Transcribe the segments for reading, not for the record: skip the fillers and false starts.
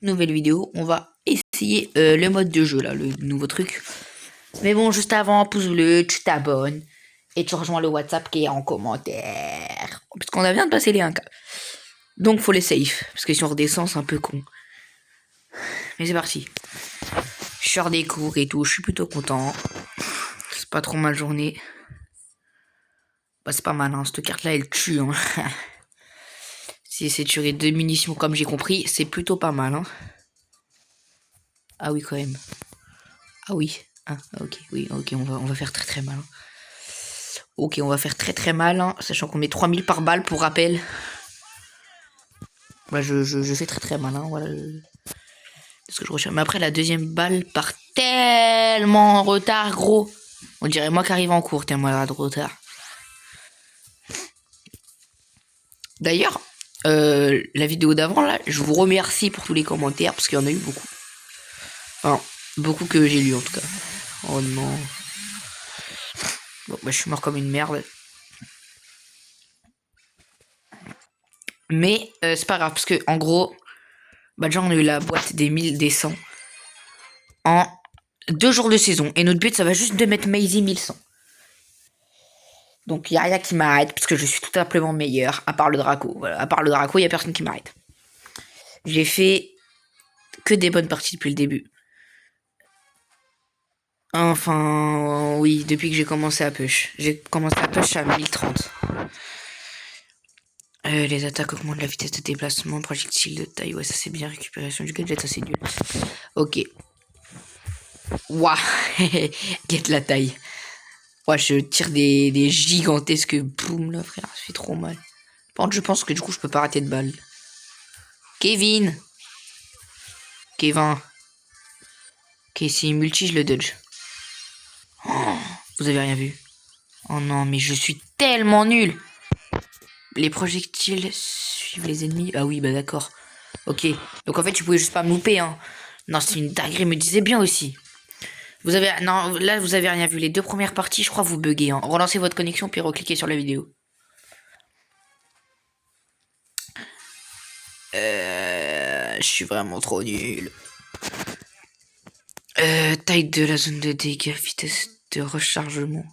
nouvelle vidéo. On va essayer le mode de jeu là, le nouveau truc. Mais bon, juste avant, pouce bleu, tu t'abonnes et tu rejoins le WhatsApp qui est en commentaire. Parce qu'on vient de passer les 1K. Donc faut les safe. Parce que si on redescend, c'est un peu con. Mais c'est parti. Je sors des cours et tout, je suis plutôt content. C'est pas trop ma journée. Bah c'est pas mal, hein. Cette carte là elle tue. Hein. Si c'est tuer 2 munitions comme j'ai compris, c'est plutôt pas mal. Hein. Ah oui quand même. Ah oui. Ah, ok, oui, ok, on va faire très très mal. Hein. Ok, on va faire très très mal, hein, sachant qu'on met 3000 par balle pour rappel. Bah, je fais très très mal, hein, voilà. C'est ce que je recherche. Mais après, la deuxième balle part tellement en retard, gros. On dirait moi qui arrive en cours, tellement elle a de retard. D'ailleurs, la vidéo d'avant, là, je vous remercie pour tous les commentaires, parce qu'il y en a eu beaucoup. Enfin, beaucoup que j'ai lu en tout cas. Oh non. Bon, bah, je suis mort comme une merde. Mais c'est pas grave, parce que en gros, bah déjà on a eu la boîte des 1000, des 100 en 2 jours de saison. Et notre but, ça va juste de mettre Maisie 1100. Donc il n'y a rien qui m'arrête, parce que je suis tout simplement meilleur, à part le Draco. Voilà, à part le Draco, il n'y a personne qui m'arrête. J'ai fait que des bonnes parties depuis le début. Enfin, oui, depuis que j'ai commencé à push. J'ai commencé à push à 1030. Les attaques augmentent la vitesse de déplacement, projectile de taille, ouais ça c'est bien, récupération du gadget, ça c'est nul. Ok. Waouh, get la taille. Ouais, je tire des gigantesques boum là frère, ça fait trop mal. Par contre je pense que du coup je peux pas rater de balle. Kevin. Ok, si multi je le dodge. Oh, vous avez rien vu. Oh non mais je suis tellement nul. Les projectiles suivent les ennemis. Ah oui, bah d'accord. Ok. Donc en fait, tu pouvais juste pas me louper, hein. Non, c'est une dinguerie, me disait bien aussi. Vous avez... Non, là, vous avez rien vu. Les 2 premières parties, je crois, vous buguez, hein. Relancez votre connexion, puis recliquez sur la vidéo. Je suis vraiment trop nul. Taille de la zone de dégâts, vitesse de rechargement.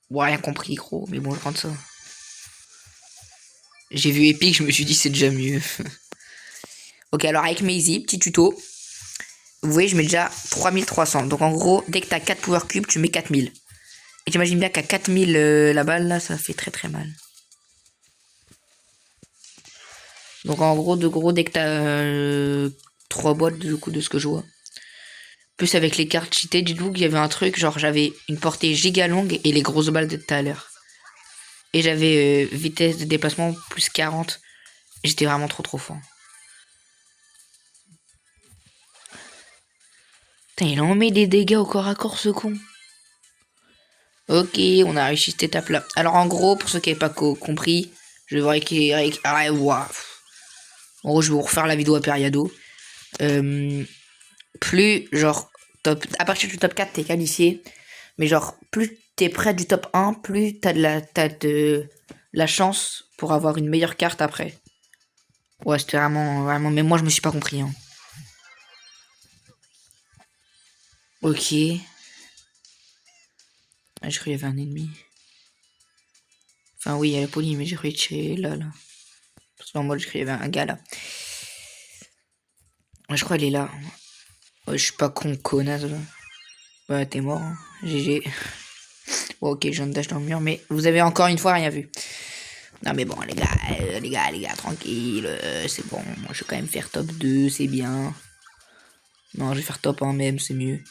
Ouais, rien compris, gros. Mais bon, je prends ça. J'ai vu Epic, je me suis dit, c'est déjà mieux. Ok, alors avec Maisie, petit tuto. Vous voyez, je mets déjà 3300. Donc en gros, dès que t'as 4 power cubes, tu mets 4000. Et t'imagines bien qu'à 4000, la balle, là, ça fait très très mal. Donc en gros, dès que t'as 3 boîtes, du coup, de ce que je vois. Plus avec les cartes cheatées, dites-vous qu'il y avait un truc, genre j'avais une portée giga longue et les grosses balles de tout à l'heure. Et j'avais vitesse de déplacement plus 40. J'étais vraiment trop fort. Putain, il en met des dégâts au corps à corps, ce con. Ok, on a réussi cette étape-là. Alors en gros, pour ceux qui n'avaient pas compris, je vais récupérer... Ah, wow. En gros, je vais vous refaire la vidéo à Periado. Plus, genre, top... à partir du top 4, t'es qualifié. Mais genre, plus t'es près du top 1, plus t'as de la chance pour avoir une meilleure carte après. Ouais, c'était vraiment... Mais moi, je me suis pas compris. Hein. Ok. Ah, je croyais qu'il y avait un ennemi. Enfin, oui, il y a la police, mais j'ai cru tirer là. Parce qu'en mode, je croyais qu'il y avait un gars là. Ouais, je crois qu'elle est là. Ouais, je suis pas con, connasse. Là. Ouais, t'es mort. Hein. GG. Bon, ok, je viens de dash dans le mur, mais vous avez encore une fois rien vu. Non, mais bon, les gars, tranquille. C'est bon. Moi, je vais quand même faire top 2, c'est bien. Non, je vais faire top 1 même, c'est mieux.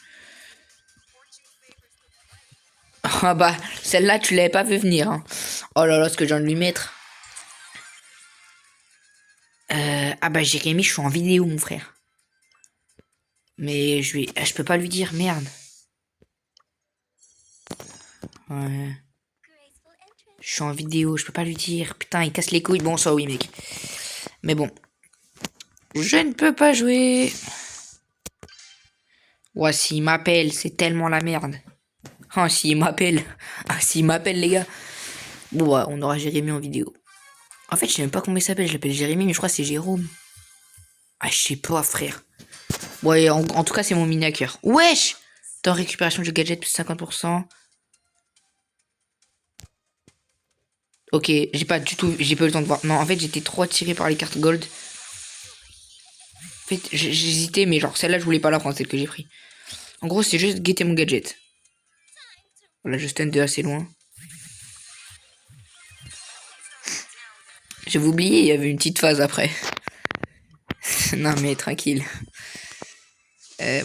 Ah bah, celle-là, tu l'avais pas vu venir. Hein. Oh là là, ce que je viens de lui mettre. Ah bah, Jérémy, je suis en vidéo, mon frère. Mais je peux pas lui dire, merde. Ouais. Je suis en vidéo, je peux pas lui dire. Putain, il casse les couilles. Bon, ça oui, mec. Mais bon. Je ne peux pas jouer. Ouais, s'il m'appelle, c'est tellement la merde. Ah, s'il m'appelle. Ah, s'il m'appelle, les gars. Bon, ouais, on aura Jérémy en vidéo. En fait, je sais même pas comment il s'appelle. Je l'appelle Jérémy, mais je crois que c'est Jérôme. Ah, je sais pas, frère. Ouais, en tout cas, c'est mon mini hacker. Wesh! Temps récupération du gadget, plus 50%. Ok, j'ai pas eu le temps de voir. Non, en fait, j'étais trop attiré par les cartes gold. En fait, j'hésitais, mais genre, celle-là, je voulais pas la prendre, celle que j'ai pris. En gros, c'est juste guetter mon gadget. Voilà, je stand de assez loin. J'avais oublié, il y avait une petite phase après. Non, mais tranquille.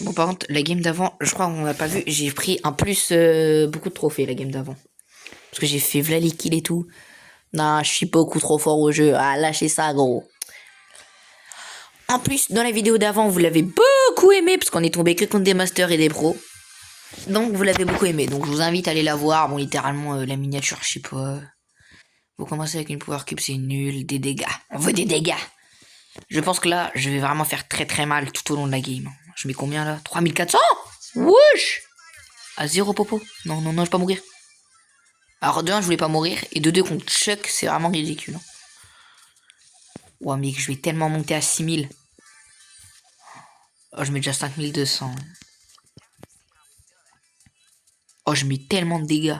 Bon, par contre, la game d'avant, je crois qu'on l'a pas vu. J'ai pris en plus beaucoup de trophées la game d'avant. Parce que j'ai fait v'là les kills et tout. Non, je suis beaucoup trop fort au jeu. Ah, lâchez ça, gros. En plus, dans la vidéo d'avant, vous l'avez beaucoup aimé. Parce qu'on est tombé que contre des masters et des pros. Donc, vous l'avez beaucoup aimé. Donc, je vous invite à aller la voir. Bon, littéralement, la miniature, je sais pas. Vous commencez avec une power cube, c'est nul. Des dégâts. On veut des dégâts. Je pense que là, je vais vraiment faire très très mal tout au long de la game. Je mets combien là? 3400? Wesh! À 0 popo. Non, non, non, je vais pas mourir. Alors de 1, je voulais pas mourir. Et de 2 contre Chuck, c'est vraiment ridicule. Ouais, mec, je vais tellement monter à 6000. Oh, je mets déjà 5200. Oh, je mets tellement de dégâts.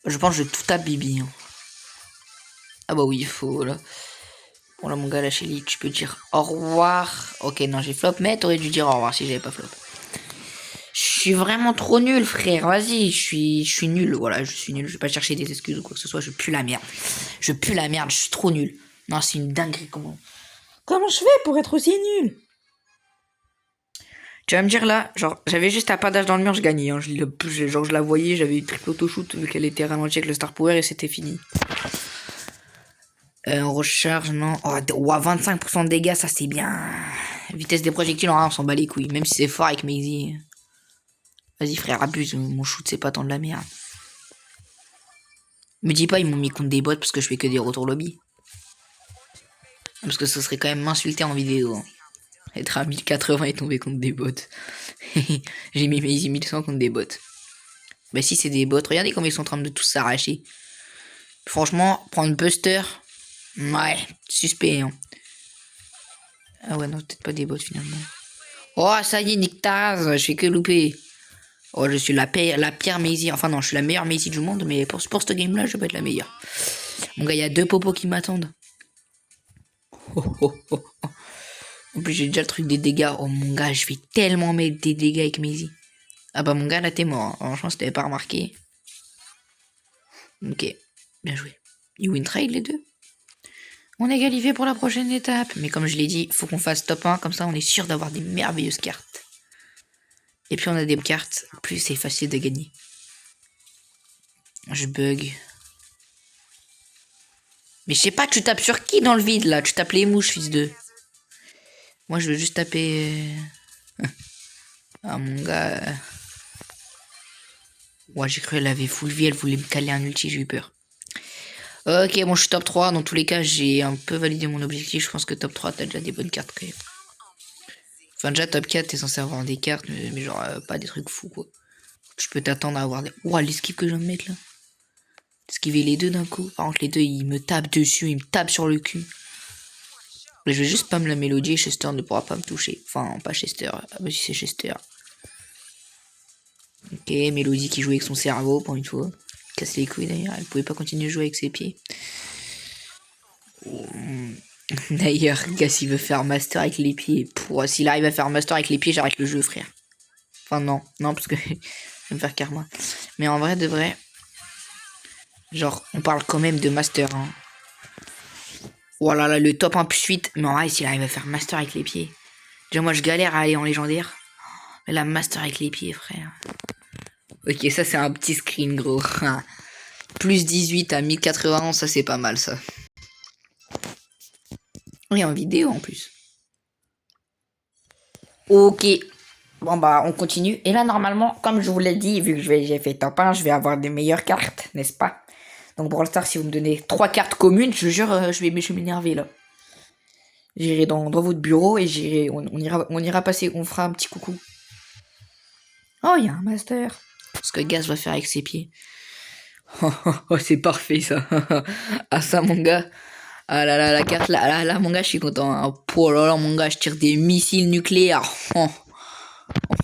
Je pense que je tout tape Bibi. Hein. Ah bah oui, il faut là. Bon là, mon gars, la Shelly, tu peux dire au revoir. Ok, non, j'ai flop, mais t'aurais dû dire au revoir si j'avais pas flop. Je suis vraiment trop nul, frère. Vas-y, je suis nul. Voilà, je suis nul. Je vais pas chercher des excuses ou quoi que ce soit. Je pue la merde. Je pue la merde. Je suis trop nul. Non, c'est une dinguerie. Comment je fais pour être aussi nul? Tu vas me dire là, genre, j'avais juste un pas d'âge dans le mur, je gagnais. Hein. Genre, je la voyais, j'avais eu triple auto-shoot vu qu'elle était ralentie avec le Star Power et c'était fini. On recharge, non. Oh, 25% de dégâts, ça c'est bien. Vitesse des projectiles, on s'en bat les couilles. Même si c'est fort avec Maisie. Vas-y frère, abuse, mon shoot c'est pas tant de la merde. Me dis pas ils m'ont mis contre des bots parce que je fais que des retours lobby. Parce que ce serait quand même m'insulter en vidéo. Hein. Être à 1080 et tomber contre des bots. J'ai mis mes 1100 contre des bots. Bah si c'est des bots, regardez comme ils sont en train de tous s'arracher. Franchement, prendre Buster, ouais, suspect. Hein. Ah ouais, non, peut-être pas des bots finalement. Oh, ça y est, nique ta race, je fais que louper. Oh, je suis la pire Maisie. Enfin non, je suis la meilleure Maisie du monde, mais pour ce game-là, je vais pas être la meilleure. Mon gars, il y a 2 popos qui m'attendent. Oh, oh, oh, oh. En plus, j'ai déjà le truc des dégâts. Oh mon gars, je vais tellement mettre des dégâts avec Maisie. Ah bah mon gars, là t'es mort. Hein. Franchement, si t'avais pas remarqué. Ok, bien joué. You win trade les deux. On est qualifié pour la prochaine étape. Mais comme je l'ai dit, faut qu'on fasse top 1. Comme ça, on est sûr d'avoir des merveilleuses cartes. Et puis on a des cartes, plus c'est facile de gagner. Je bug. Mais je sais pas, tu tapes sur qui dans le vide là? Tu tapes les mouches, fils de. Moi je veux juste taper. Ah mon gars. Ouais, j'ai cru qu'elle avait full vie, elle voulait me caler un ulti, j'ai eu peur. Ok, bon, je suis top 3. Dans tous les cas, j'ai un peu validé mon objectif. Je pense que top 3, t'as déjà des bonnes cartes quand même. Enfin, déjà top 4, t'es censé avoir des cartes, mais genre pas des trucs fous quoi. Tu peux t'attendre à avoir des. Ouah, l'esquive que je viens de mettre là. Esquiver les deux d'un coup. Par contre, les deux, ils me tapent dessus, ils me tapent sur le cul. Mais je vais juste pas me la mélodie et Chester ne pourra pas me toucher. Enfin, pas Chester. Ah bah si c'est Chester. Ok, Mélodie qui joue avec son cerveau pour une fois. Casse les couilles d'ailleurs, elle pouvait pas continuer à jouer avec ses pieds. D'ailleurs, Gas il veut faire master avec les pieds. S'il arrive à faire master avec les pieds, j'arrête le jeu, frère. Enfin, non, non, parce que je vais me faire karma. Mais en vrai, de vrai, genre, on parle quand même de master. Hein. Voilà, là, le top 1 plus 8. Mais en vrai, s'il arrive à faire master avec les pieds. Déjà, moi, je galère à aller en légendaire. Mais la master avec les pieds, frère. Ok, ça, c'est un petit screen, gros. Plus 18 à 1091, ça, c'est pas mal, ça. Oui, en vidéo, en plus. Ok. Bon, bah, on continue. Et là, normalement, comme je vous l'ai dit, vu que j'ai fait top 1, je vais avoir des meilleures cartes, n'est-ce pas? Donc, Brawl Stars, si vous me donnez 3 cartes communes, je jure, je vais m'énerver, là. J'irai dans votre bureau et on ira passer, on fera un petit coucou. Oh, il y a un master. Ce que Gaz va faire avec ses pieds. Oh, c'est parfait, ça. Ah, ça, mon gars. Ah là là, la carte là, mon gars, je suis content. Hein. Oh là là, mon gars, je tire des missiles nucléaires. Oh,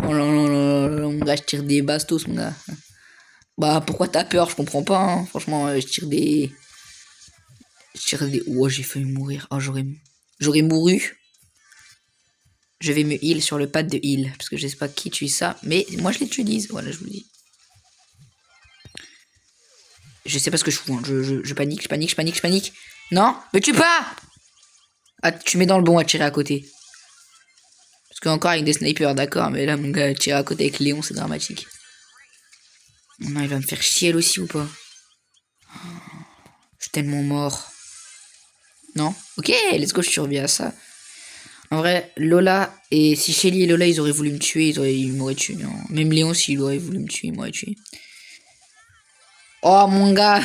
oh là là là là, mon gars, je tire des bastos, mon gars. Bah, pourquoi t'as peur? Je comprends pas, hein. Franchement, je tire des. Je tire des. Oh, j'ai failli mourir. Oh, j'aurais mouru. Je vais me heal sur le pad de heal. Parce que je sais pas qui tue ça. Mais moi, je l'utilise. Voilà, je vous le dis. Je sais pas ce que je fous. Hein. Je panique, je panique, je panique, je panique. Non, me tue pas! Ah, tu mets dans le bon à tirer à côté. Parce que encore avec des snipers, d'accord. Mais là, mon gars, tirer à côté avec Léon, c'est dramatique. Non, il va me faire chier aussi ou pas? Je suis tellement mort. Non? Ok, let's go, je survis à ça. En vrai, Lola et si Shelly et Lola ils auraient voulu me tuer, ils m'auraient tué. Non. Même Léon s'il aurait voulu me tuer, il m'aurait tué. Oh mon gars.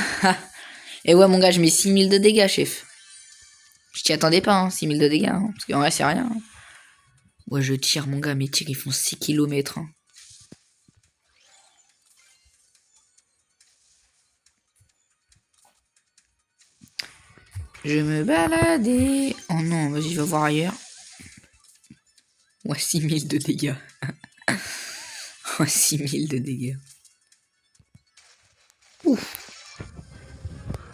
Et ouais mon gars, je mets 6000 de dégâts, chef. Je t'y attendais pas, hein, 6000 de dégâts. Hein, parce qu'en vrai, c'est rien. Hein. Ouais, je tire mon gars, mes tirs ils font 6 km. Hein. Je me baladais. Oh non, vas-y, va voir ailleurs. Ouais, 6000 de dégâts. Oh, 6000 de dégâts. Ouf.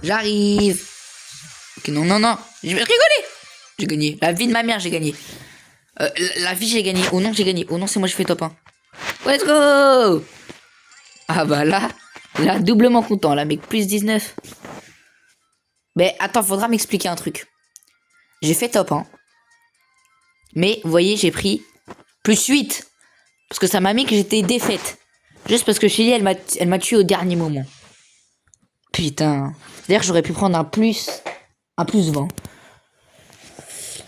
J'arrive. Ok, non, non, non. Je vais rigoler. J'ai gagné. La vie de ma mère, j'ai gagné. La vie, j'ai gagné. Oh non, j'ai gagné. Oh non, c'est moi, je fais top 1. Let's go. Ah bah là, doublement content, là, mec. Plus 19. Mais attends, faudra m'expliquer un truc. J'ai fait top 1. Mais, vous voyez, j'ai pris plus 8. Parce que ça m'a mis que j'étais défaite. Juste parce que Shelly, elle m'a tué au dernier moment. Putain. C'est-à-dire que j'aurais pu prendre un plus 20.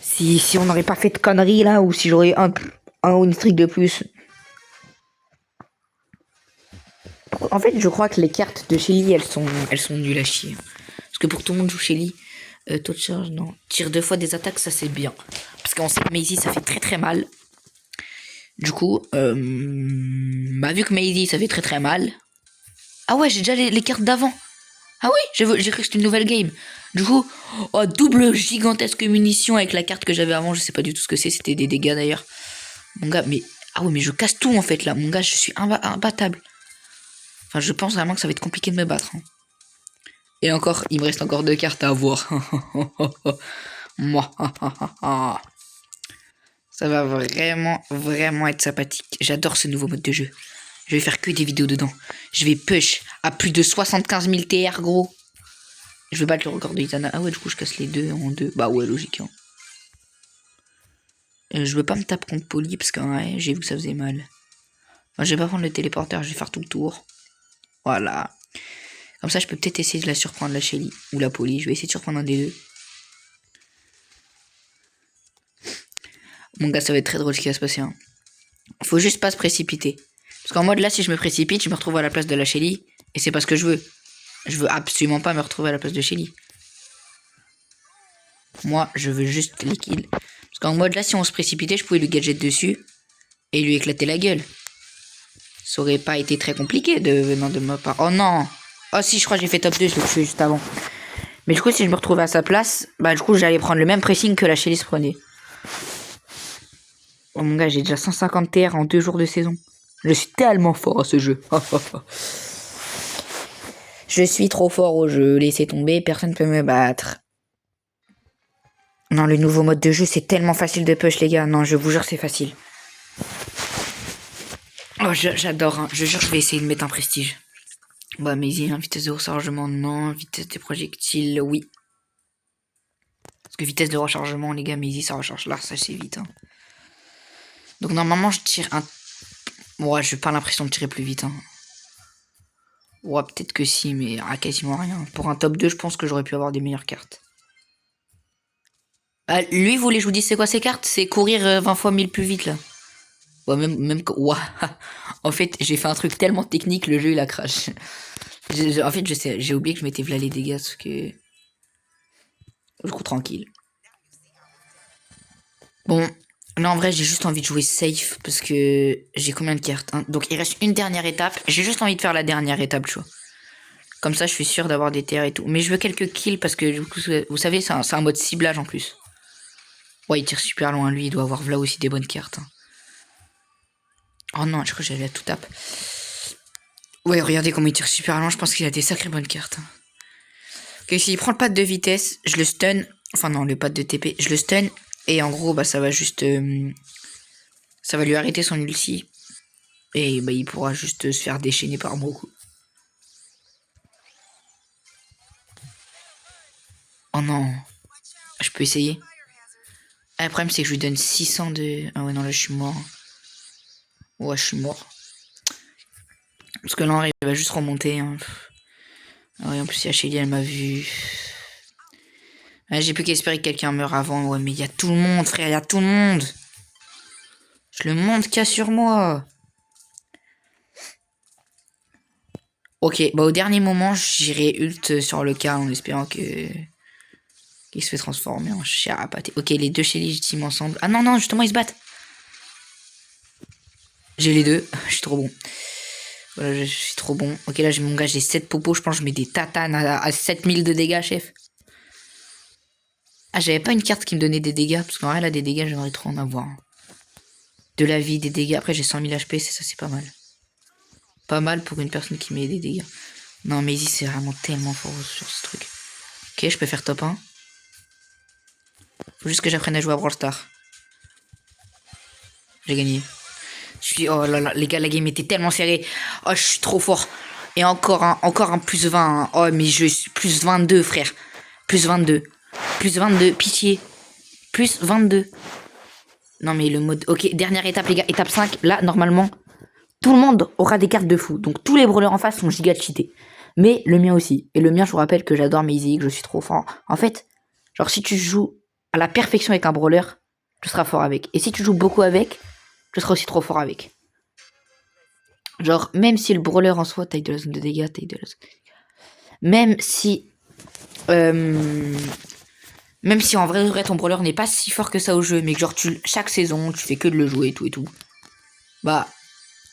Si on n'aurait pas fait de conneries là, ou si j'aurais un ou une streak de plus. En fait, je crois que les cartes de Shelly, elles sont nulles à chier. Parce que pour tout le monde joue Shelly, taux de charge, non. Tire 2 fois des attaques, ça c'est bien. Parce qu'on sait que Maisie, ça fait très très mal. Du coup, bah vu que Maisie, ça fait très très mal. Ah ouais, j'ai déjà les cartes d'avant. Ah oui, j'ai cru que c'était une nouvelle game. Du coup, oh, double gigantesque munition avec la carte que j'avais avant. Je sais pas du tout ce que c'est. C'était des dégâts d'ailleurs. Mon gars, mais... Ah oui, mais je casse tout en fait là. Mon gars, je suis imbattable. Enfin, je pense vraiment que ça va être compliqué de me battre. Hein. Et encore, il me reste encore 2 cartes à avoir. Moi. Ça va vraiment, vraiment être sympathique. J'adore ce nouveau mode de jeu. Je vais faire que des vidéos dedans. Je vais push à plus de 75 000 TR, gros. Je vais battre le record de Itana. Ah ouais, du coup, je casse les deux en deux. Bah ouais, logique. Hein. Je veux pas me taper contre Polly parce que ouais, j'ai vu que ça faisait mal. Enfin, je vais pas prendre le téléporteur, je vais faire tout le tour. Voilà. Comme ça, je peux peut-être essayer de la surprendre, la Shelly. Ou la Polly. Je vais essayer de surprendre un des deux. Mon gars, ça va être très drôle ce qui va se passer. Hein. Faut juste pas se précipiter. Parce qu'en mode là, si je me précipite, je me retrouve à la place de la Shelly. Et c'est pas ce que je veux. Je veux absolument pas me retrouver à la place de Shelly. Moi, je veux juste les kills. Parce qu'en mode là, si on se précipitait, je pouvais lui gadget dessus. Et lui éclater la gueule. Ça aurait pas été très compliqué venant de ma part. Oh non. Oh si, je crois que j'ai fait top 2, je l'ai tué juste avant. Mais du coup, si je me retrouvais à sa place, bah du coup, j'allais prendre le même pressing que la Shelly se prenait. Oh mon gars, j'ai déjà 150 TR en 2 jours de saison. Je suis tellement fort à ce jeu. Je suis trop fort au jeu. Laissez tomber, personne ne peut me battre. Non, le nouveau mode de jeu, c'est tellement facile de push, les gars. Non, je vous jure, c'est facile. Oh, j'adore. Hein. Je jure, je vais essayer de mettre un prestige. Bah, mais hein, vitesse de rechargement, non. Vitesse des projectiles, oui. Parce que vitesse de rechargement, les gars, mais ça recharge là, ça c'est vite. Hein. Donc, normalement, je tire un... Ouais, j'ai pas l'impression de tirer plus vite. Hein. Ouais, peut-être que si, mais quasiment rien. Pour un top 2, je pense que j'aurais pu avoir des meilleures cartes. Bah, lui, vous voulez que je vous dise c'est quoi ces cartes? C'est courir 20 fois 1000 plus vite, là. Ouais, même ouais. En fait, j'ai fait un truc tellement technique, le jeu, il a crash. En fait, j'ai oublié que je m'étais v'là les dégâts, parce que... Du coup, tranquille. Bon, là, en vrai, j'ai juste envie de jouer safe, parce que j'ai combien de cartes hein. Donc, il reste une dernière étape. J'ai juste envie de faire la dernière étape, tu vois. Comme ça, je suis sûr d'avoir des terres et tout. Mais je veux quelques kills parce que, du coup, vous savez, c'est un mode ciblage en plus. Ouais, il tire super loin, lui. Il doit avoir là aussi des bonnes cartes. Hein. Oh non, je crois que j'avais à tout tape. Ouais, regardez comment il tire super loin. Je pense qu'il a des sacrées bonnes cartes. Hein. Ok, s'il prend le pad de vitesse, je le stun. Enfin, non, le pad de TP. Je le stun. Et en gros, bah, ça va juste. Ça va lui arrêter son ulti. Et bah, il pourra juste se faire déchaîner par beaucoup. Oh non. Je peux essayer. Ah, le problème, c'est que je lui donne 600 de. Ah ouais, non, là, je suis mort. Ouais, je suis mort. Parce que là, il va juste remonter. Hein. Ah ouais, en plus, il y a Shelly, elle m'a vu. Ah, j'ai plus qu'à espérer que quelqu'un meure avant. Ouais, mais il y a tout le monde, frère, il y a tout le monde. Je le monde qu'il y a sur moi. Ok, bah au dernier moment, j'irai ult sur le cas en espérant que qu'il se fait transformer en chair à pâté. Ok, les deux chez légitimes ensemble. Ah non, non, justement, ils se battent. J'ai les deux. Je suis trop bon. Voilà, je suis trop bon. Ok, là, j'ai mon gars, j'ai 7 popos. Je pense que je mets des tatanes à 7000 de dégâts, chef. Ah, j'avais pas une carte qui me donnait des dégâts. Parce qu'en vrai, là, des dégâts, j'aimerais trop en avoir. De la vie, des dégâts. Après, j'ai 100 000 HP, ça, c'est pas mal. Pas mal pour une personne qui met des dégâts. Non, mais Izzy, c'est vraiment tellement fort sur ce truc. Ok, je peux faire top 1. Faut juste que j'apprenne à jouer à Brawl Stars. J'ai gagné. Je suis... Oh là là, les gars, la game était tellement serrée. Oh, je suis trop fort. Et encore un plus 20. Hein. Oh, mais je suis plus 22, frère. Plus 22. Plus 22, pitié. Plus 22. Non, mais le mode... Ok, dernière étape, les gars. Étape 5. Là, normalement, tout le monde aura des cartes de fou. Donc, tous les brawlers en face sont giga cheatés. Mais le mien aussi. Et le mien, je vous rappelle que j'adore Maisy, que je suis trop fort. En fait, genre, si tu joues à la perfection avec un brawler, tu seras fort avec. Et si tu joues beaucoup avec, tu seras aussi trop fort avec. Genre, même si le brawler en soi taille de la zone de dégâts, même si... même si en vrai, ton brawler n'est pas si fort que ça au jeu, mais que genre, chaque saison, tu fais que de le jouer et tout. Bah,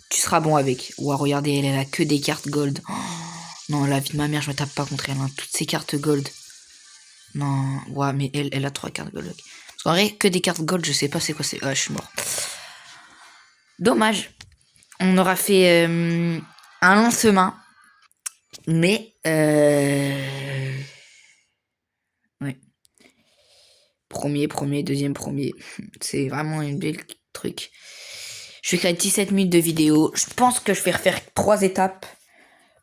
tu seras bon avec. Ouah, regardez, elle a que des cartes gold. Oh, non, la vie de ma mère, je me tape pas contre elle. Hein. Toutes ces cartes gold. Non, ouah, mais elle a 3 cartes gold. Parce qu'en vrai, que des cartes gold, je sais pas c'est quoi c'est. Ah, je suis mort. Dommage. On aura fait un long chemin. Mais, ouais. Premier, deuxième, premier. C'est vraiment une belle truc. Je vais créer 17 minutes de vidéo. Je pense que je vais refaire 3 étapes.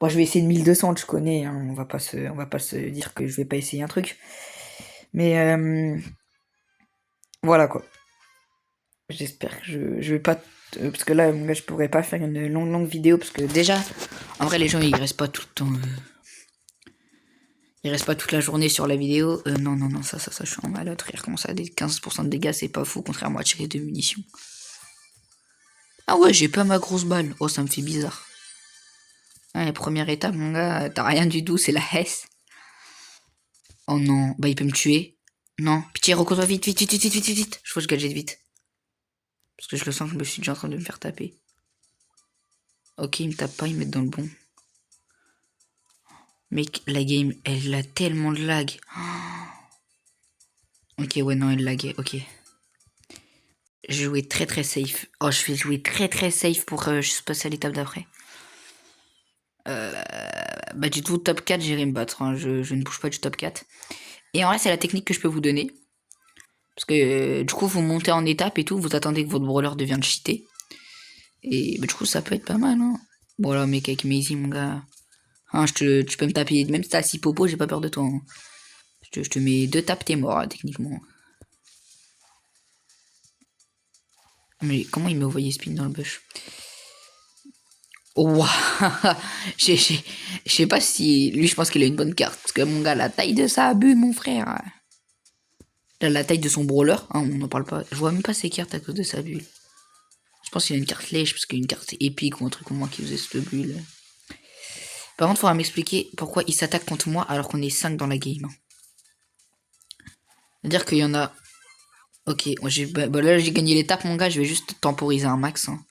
Bon, je vais essayer de 1200, je connais. Hein. On va pas se dire que je vais pas essayer un truc. Mais, voilà quoi. J'espère que je vais pas... parce que là, je pourrais pas faire une longue vidéo. Parce que déjà, en vrai, les gens, ils restent pas tout le temps... Ils restent pas toute la journée sur la vidéo. Non, ça, je suis en malade. Frère, comment ça, des 15% de dégâts, c'est pas fou, contrairement à tirer 2 munitions. Ah ouais, j'ai pas ma grosse balle. Oh, ça me fait bizarre. Ouais, première étape, mon gars, t'as rien du tout, c'est la Hesse. Oh non, bah il peut me tuer. Non, pitié, recours-toi vite. Je faut que je gadget vite. Parce que je le sens que je me suis déjà en train de me faire taper. Ok, il me tape pas, il me met dans le bon. Mec, la game, elle a tellement de lag. Ok, ouais, non, elle laguait, ok. J'ai joué très safe. Oh, je vais jouer très safe pour juste passer à l'étape d'après. Bah du tout, top 4, j'irai me battre. Hein. Je ne bouge pas du top 4. Et en vrai, c'est la technique que je peux vous donner. Parce que du coup, vous montez en étape et tout, vous attendez que votre brawler devienne cheaté. Et bah, du coup, ça peut être pas mal. Hein. Bon là, mec, avec Maisy, mon gars. Hein, tu peux me taper. Même si t'as 6 popos, j'ai pas peur de toi. Hein. Je te mets 2 tapes, t'es mort, hein, techniquement. Mais comment il m'a envoyé spin dans le bush? Oh, je sais pas si... Lui, je pense qu'il a une bonne carte. Parce que mon gars, la taille de sa bulle, mon frère. La taille de son brawler, hein, on n'en parle pas. Je vois même pas ses cartes à cause de sa bulle. Je pense qu'il a une carte lèche, parce qu'il a une carte épique ou un truc comme moi qui faisait cette bulle. Par contre, il faudra m'expliquer pourquoi il s'attaque contre moi alors qu'on est 5 dans la game. C'est-à-dire qu'il y en a... Ok, là j'ai gagné l'étape, mon gars, je vais juste temporiser un max. Hein.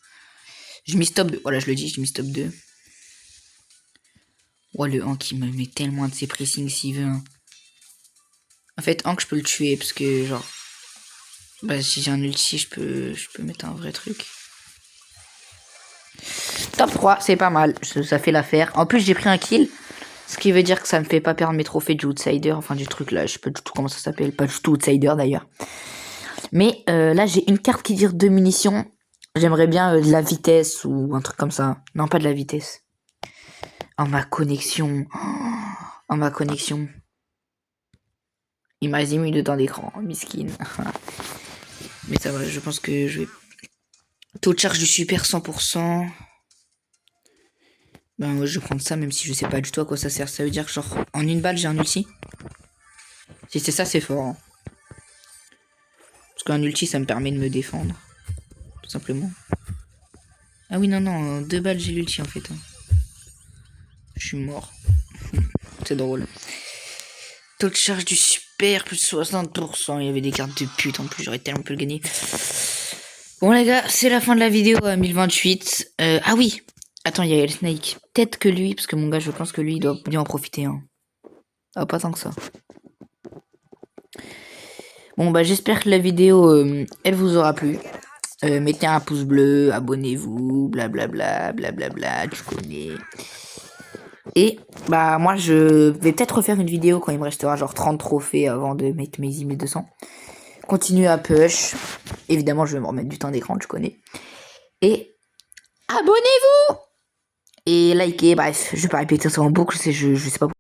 Je mis stop 2. Voilà, je le dis, je mis stop 2. Oh, le Hank, il me met tellement de ses pressings s'il veut. Hein. En fait, Hank, je peux le tuer parce que, genre... Bah, si j'ai un ulti, je peux mettre un vrai truc. Top 3, c'est pas mal. Ça fait l'affaire. En plus, j'ai pris un kill. Ce qui veut dire que ça me fait pas perdre mes trophées du Outsider. Enfin, du truc là. Je sais pas du tout comment ça s'appelle. Pas du tout Outsider d'ailleurs. Mais là, j'ai une carte qui tire 2 munitions. J'aimerais bien de la vitesse ou un truc comme ça. Non, pas de la vitesse. Oh, ma connexion. Oh, ma connexion. Il m'a mis dedans d'écran. Miskin. Mais ça va, je pense que je vais... Taux de charge du super 100%. Ben moi je vais prendre ça même si je sais pas du tout à quoi ça sert. Ça veut dire que genre en une balle j'ai un ulti. Si c'est ça c'est fort. Hein. Parce qu'un ulti ça me permet de me défendre. Tout simplement. Ah oui non non, en 2 balles j'ai l'ulti en fait. Hein. Je suis mort. C'est drôle. Taux de charge du super plus 60%. Il y avait des cartes de pute en plus, j'aurais tellement pu le gagner. Bon les gars, c'est la fin de la vidéo à 1028. Ah oui. Attends, il y a le Snake. Peut-être que lui, parce que mon gars, je pense que lui, il doit bien en profiter. Hein. Ah, pas tant que ça. Bon, bah, j'espère que la vidéo, elle vous aura plu. Mettez un pouce bleu, abonnez-vous, blablabla, blablabla, tu connais. Et, bah, moi, je vais peut-être refaire une vidéo quand il me restera genre 30 trophées avant de mettre mes 1200. Continuez à push. Évidemment, je vais me remettre du temps d'écran, tu connais. Et, abonnez-vous! Et likez, bref, je vais pas répéter ça en boucle, je sais pas pourquoi.